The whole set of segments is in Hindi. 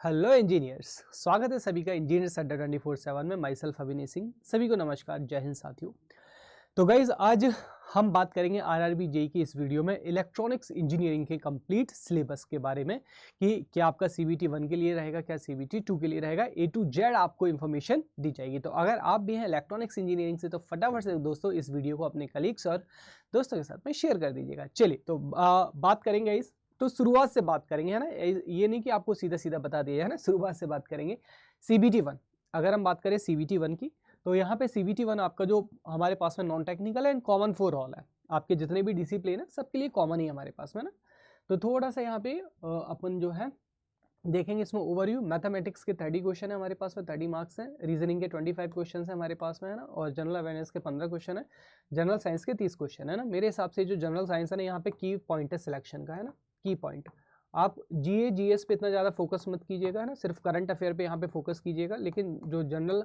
हेलो इंजीनियर्स, स्वागत है सभी का इंजीनियर्स अड्डा 24/7 में। माई सेल्फ अभिनय सिंह, सभी को नमस्कार, जय हिंद साथियों। तो गाइज आज हम बात करेंगे आरआरबी जेईई की इस वीडियो में इलेक्ट्रॉनिक्स इंजीनियरिंग के कंप्लीट सिलेबस के बारे में कि क्या आपका सीबीटी 1 के लिए रहेगा, क्या सीबीटी 2 के लिए रहेगा। ए टू जेड आपको इन्फॉर्मेशन दी जाएगी। तो अगर आप भी हैं इलेक्ट्रॉनिक्स इंजीनियरिंग से तो फटाफट से दोस्तों इस वीडियो को अपने कलीग्स और दोस्तों के साथ में शेयर कर दीजिएगा। चलिए तो बात करेंगे इस तो शुरुआत से बात करेंगे, है ना। ये नहीं कि आपको सीधा सीधा बता दिया, है ना। शुरुआत से बात करेंगे सीबीटी 1। अगर हम बात करें सीबीटी 1 की तो यहाँ पे सीबीटी 1 आपका जो हमारे पास में non technical and common for all है। आपके जितने भी डिसिप्लिन है सबके लिए कॉमन ही हमारे पास में ना। तो थोड़ा सा यहाँ पे अपन जो है देखेंगे इसमें ओवरव्यू। मैथमेटिक्स के 30 क्वेश्चन है हमारे पास में, 30 मार्क्स हैं। रीजनिंग के 25 क्वेश्चन है हमारे पास में, है ना। और जनरल अवेयरनेस के 15 क्वेश्चन है। जनरल साइंस के 30 क्वेश्चन है ना। मेरे हिसाब से जो जनरल साइंस है ना, यहाँ पे की पॉइंट है सिलेक्शन का, है ना। की पॉइंट आप जीए जीएस पे इतना ज़्यादा फोकस मत कीजिएगा, है ना। सिर्फ करंट अफेयर पे यहाँ पे फोकस कीजिएगा। लेकिन जो जनरल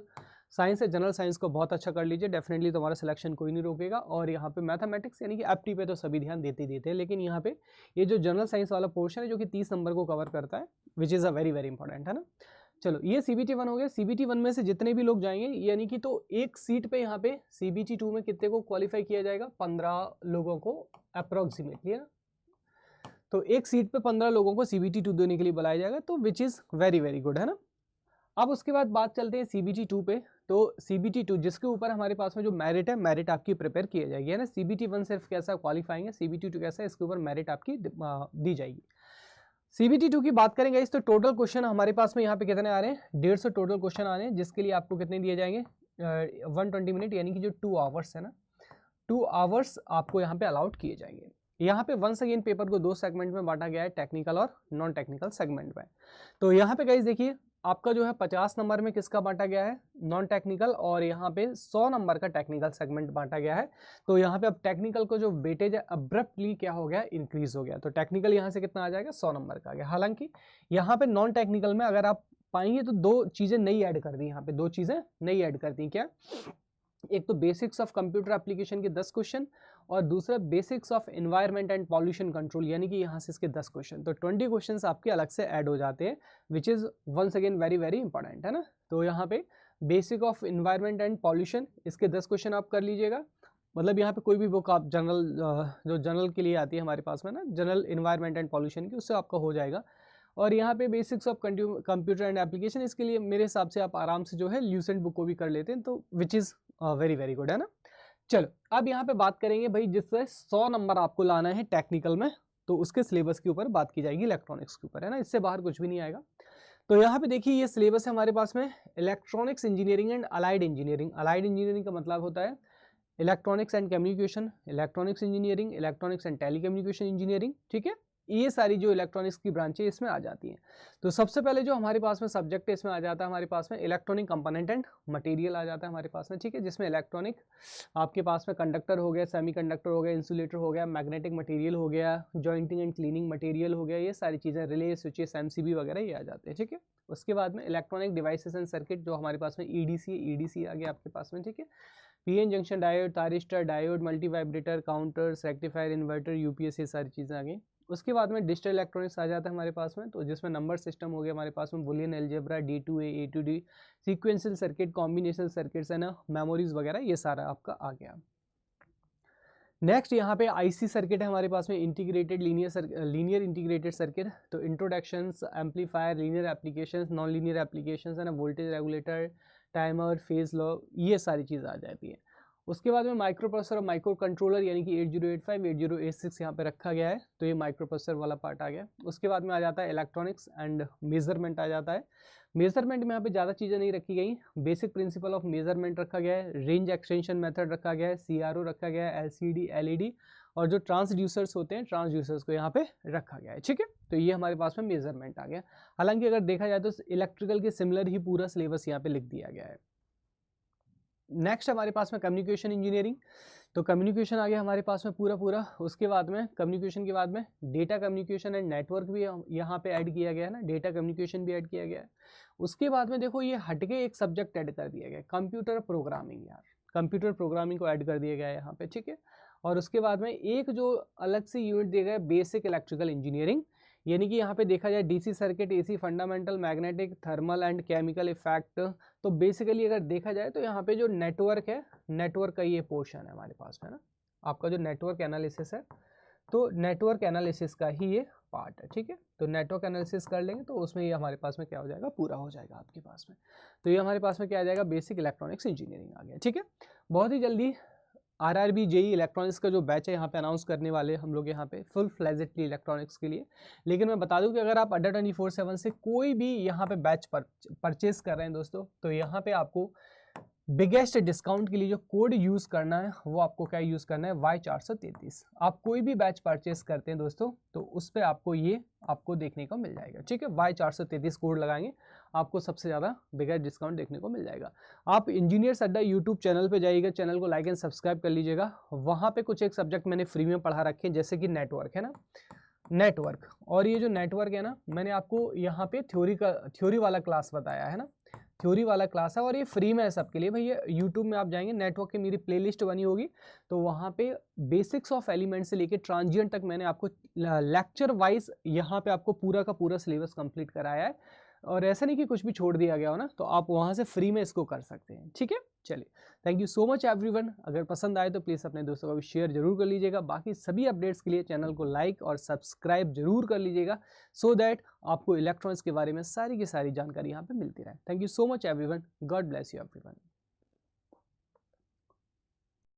साइंस है, जनरल साइंस को बहुत अच्छा कर लीजिए, डेफिनेटली तुम्हारा सिलेक्शन कोई नहीं रोकेगा। और यहाँ पे मैथमेटिक्स यानी कि एप्टी पे तो सभी ध्यान देते ही देते हैं, लेकिन यहाँ पे ये जो जनरल साइंस वाला पोर्शन है जो कि 30 नंबर को कवर करता है, which is a very very important, है ना। चलो ये सीबीटी 1 हो गया। सीबीटी 1 में से जितने भी लोग जाएंगे यानी कि तो एक सीट पे यहाँ पे सीबीटी 2 में कितने को क्वालिफाई किया जाएगा, 15 लोगों को अप्रोक्सीमेटली, है ना। तो एक सीट पे 15 लोगों को सीबीटी 2 देने के लिए बुलाया जाएगा, तो which is very very good, है ना। अब उसके बाद बात चलते हैं सीबीटी 2 पे। तो सीबीटी 2 जिसके ऊपर हमारे पास में जो मेरिट है, मेरिट आपकी प्रिपेयर की जाएगी, है ना। सीबीटी 1 सिर्फ कैसा क्वालिफाइंग है, सीबीटी 2 कैसा है, इसके ऊपर मेरिट आपकी दी जाएगी। सीबीटी 2 की बात करेंगे इस तो टोटल क्वेश्चन हमारे पास में यहाँ पे कितने आ रहे हैं, 150 टोटल क्वेश्चन आ रहे हैं, जिसके लिए आपको कितने दिए जाएंगे, 120 मिनट यानी कि जो 2 आवर्स है ना, 2 आवर्स आपको यहाँ पे अलाउड किए जाएंगे। यहाँ पे वंस अगेन पेपर को 2 सेगमेंट में बांटा गया है, टेक्निकल और नॉन टेक्निकल सेगमेंट में। तो यहाँ पे गाइस देखिए आपका जो है 50 नंबर में किसका बांटा गया है, नॉन टेक्निकल, और यहाँ पे 100 नंबर का टेक्निकल सेगमेंट बांटा गया है। तो यहाँ पे अब टेक्निकल को जो वेटेज है अब्रप्टली क्या हो गया, इंक्रीज हो गया। तो टेक्निकल यहाँ से कितना आ जाएगा, 100 नंबर का आ गया। हालांकि यहाँ पे नॉन टेक्निकल में अगर आप पाएंगे तो 2 चीजें नई ऐड कर दी, यहाँ पे 2 चीजें नई ऐड कर दी। क्या, एक तो बेसिक्स ऑफ कंप्यूटर एप्लीकेशन के 10 क्वेश्चन, और दूसरा basics of environment and pollution control यानी कि यहाँ से इसके 10 क्वेश्चन। तो 20 क्वेश्चंस आपके अलग से ऐड हो जाते हैं, which is once again very very important, है ना। तो यहाँ पे basic of environment and pollution इसके 10 क्वेश्चन आप कर लीजिएगा। मतलब यहाँ पे कोई भी बुक आप जनरल जो जनरल के लिए आती है हमारे पास में ना, जनरल एनवायरनमेंट एंड पॉल्यूशन की, उससे आपका हो जाएगा। और यहाँ पे basics of computer and application, इसके लिए मेरे हिसाब से आप आराम से जो है ल्यूसेंट बुक को भी कर लेते हैं, तो which is very very good, है ना। चलो अब यहाँ पे बात करेंगे भाई, जिससे 100 नंबर आपको लाना है टेक्निकल में, तो उसके सिलेबस के ऊपर बात की जाएगी, इलेक्ट्रॉनिक्स के ऊपर, है ना। इससे बाहर कुछ भी नहीं आएगा। तो यहाँ पे देखिए ये सिलेबस है हमारे पास में, electronics engineering and allied engineering. Allied engineering का मतलब होता है electronics and communication, electronics engineering, electronics and telecommunication engineering, ठीक है। ये सारी जो इलेक्ट्रॉनिक्स की ब्रांचें इसमें आ जाती हैं। तो सबसे पहले जो हमारे पास में सब्जेक्ट है इसमें आ जाता है हमारे पास में इलेक्ट्रॉनिक कंपोनेंट एंड मटेरियल आ जाता है हमारे पास में, ठीक है। जिसमें इलेक्ट्रॉनिक आपके पास में कंडक्टर हो गया, सेमीकंडक्टर हो गया, इंसुलेटर हो गया, मैग्नेटिक मटेरियल हो गया, जॉइंटिंग एंड क्लीनिंग मटेरियल हो गया, ये सारी चीज़ें, रिले, स्विचेस, एमसीबी वगैरह ये आ जाते हैं, ठीक है। उसके बाद में इलेक्ट्रॉनिक डिवाइसेस एंड सर्किट जो हमारे पास में ईडीसी आ गया आपके पास में, ठीक है। PN junction diode, thyristor diode, multi vibrator, counters, rectifier, inverter, UPS, ये सारी चीज़ें आ गई। उसके बाद में डिजिटल इलेक्ट्रॉनिक्स आ जाता है हमारे पास में, तो जिसमें नंबर सिस्टम हो गया हमारे पास में, Boolean algebra, D2A, A2D, sequential circuit, combination circuits, है ना, मेमोरीज वगैरह, ये सारा आपका आ गया। नेक्स्ट यहाँ पे आईसी सर्किट है हमारे पास में, इंटीग्रेटेड लीनियर इंटीग्रेटेड सर्किट। तो introductions, amplifier, linear applications, non linear applications, है ना, voltage regulator, timer, phase law, ये सारी चीज़ आ जाती है। उसके बाद में माइक्रो प्रोसेसर और माइक्रो कंट्रोलर यानी कि 8085, 8086 यहाँ पे रखा गया है, तो ये माइक्रो प्रोसेसर वाला पार्ट आ गया। उसके बाद में आ जाता है इलेक्ट्रॉनिक्स एंड मेजरमेंट आ जाता है। मेजरमेंट में यहाँ पे ज़्यादा चीज़ें नहीं रखी गई, बेसिक प्रिंसिपल ऑफ मेजरमेंट रखा गया है, रेंज एक्सटेंशन मेथड रखा गया है, सीआरओ रखा गया है, एलसीडी, एलईडी, और जो ट्रांसड्यूसर्स होते हैं ट्रांसड्यूसर्स को यहाँ पे रखा गया है, ठीक है। तो ये हमारे पास में मेजरमेंट आ गया। हालांकि अगर देखा जाए तो इलेक्ट्रिकल के सिमिलर ही पूरा सिलेबस यहाँ पे लिख दिया गया है। नेक्स्ट हमारे पास में कम्युनिकेशन इंजीनियरिंग। तो कम्युनिकेशन आ गया हमारे पास में पूरा। उसके बाद में कम्युनिकेशन के बाद में डेटा कम्युनिकेशन एंड नेटवर्क भी यहाँ पे ऐड किया गया है ना, डेटा कम्युनिकेशन भी ऐड किया गया है। उसके बाद में देखो ये हटके एक सब्जेक्ट ऐड कर दिया गया है, कंप्यूटर प्रोग्रामिंग। यार कंप्यूटर प्रोग्रामिंग को ऐड कर दिया गया है यहाँ पे, ठीक है। और उसके बाद में एक जो अलग से यूनिट दिया गया है, बेसिक इलेक्ट्रिकल इंजीनियरिंग, यानी कि यहाँ पे देखा जाए DC circuit, AC fundamental, magnetic, thermal and chemical effect. तो बेसिकली अगर देखा जाए तो यहाँ पे जो नेटवर्क है, नेटवर्क का ये पोर्शन है हमारे पास में ना, आपका जो नेटवर्क एनालिसिस है, तो नेटवर्क एनालिसिस का ही ये पार्ट है, ठीक है। तो नेटवर्क एनालिसिस कर लेंगे तो उसमें ये हमारे पास में क्या हो जाएगा, पूरा हो जाएगा आपके पास में। तो ये हमारे पास में क्या आ जाएगा, बेसिक इलेक्ट्रॉनिक्स इंजीनियरिंग आ गया, ठीक है। बहुत ही जल्दी आरआरबी जेई इलेक्ट्रॉनिक्स का जो बैच है यहाँ पे अनाउंस करने वाले हम लोग यहाँ पे फुल फ्लेजेडली इलेक्ट्रॉनिक्स के लिए। लेकिन मैं बता दूं कि अगर आप अड्डा 24/7 से कोई भी यहाँ पे बैच परचेज कर रहे हैं दोस्तों, तो यहाँ पे आपको बिगेस्ट डिस्काउंट के लिए जो कोड यूज करना है वो आपको क्या यूज करना है, Y433। आप कोई भी बैच परचेस करते हैं दोस्तों तो उस पर आपको ये आपको देखने को मिल जाएगा, ठीक है। Y433 कोड लगाएंगे, आपको सबसे ज़्यादा बिगेस्ट डिस्काउंट देखने को मिल जाएगा। आप इंजीनियर्स अड्डा यूट्यूब चैनल पे जाइएगा, चैनल को लाइक एंड सब्सक्राइब कर लीजिएगा। वहाँ पे कुछ एक सब्जेक्ट मैंने फ्री में पढ़ा रखे हैं, जैसे कि नेटवर्क है ना, नेटवर्क। और ये जो नेटवर्क है ना, मैंने आपको यहाँ पे थ्योरी वाला क्लास बताया है ना, थ्योरी वाला क्लास है और ये फ्री में है सबके लिए भैया। यूट्यूब में आप जाएंगे, नेटवर्क की मेरी प्लेलिस्ट बनी होगी, तो वहाँ पे बेसिक्स ऑफ एलिमेंट से लेके ट्रांजिएंट तक मैंने आपको लेक्चर वाइज यहाँ पे आपको पूरा का पूरा सिलेबस कंप्लीट कराया है। और ऐसा नहीं कि कुछ भी छोड़ दिया गया हो ना, तो आप वहाँ से फ्री में इसको कर सकते हैं, ठीक है। चलिए, thank you so much everyone. अगर पसंद आए तो प्लीज़ अपने दोस्तों को भी शेयर जरूर कर लीजिएगा। बाकी सभी अपडेट्स के लिए चैनल को लाइक और सब्सक्राइब जरूर कर लीजिएगा, सो दैट आपको इलेक्ट्रॉनिक्स के बारे में सारी की सारी जानकारी यहाँ पे मिलती रहे। Thank you so much everyone, God bless you everyone.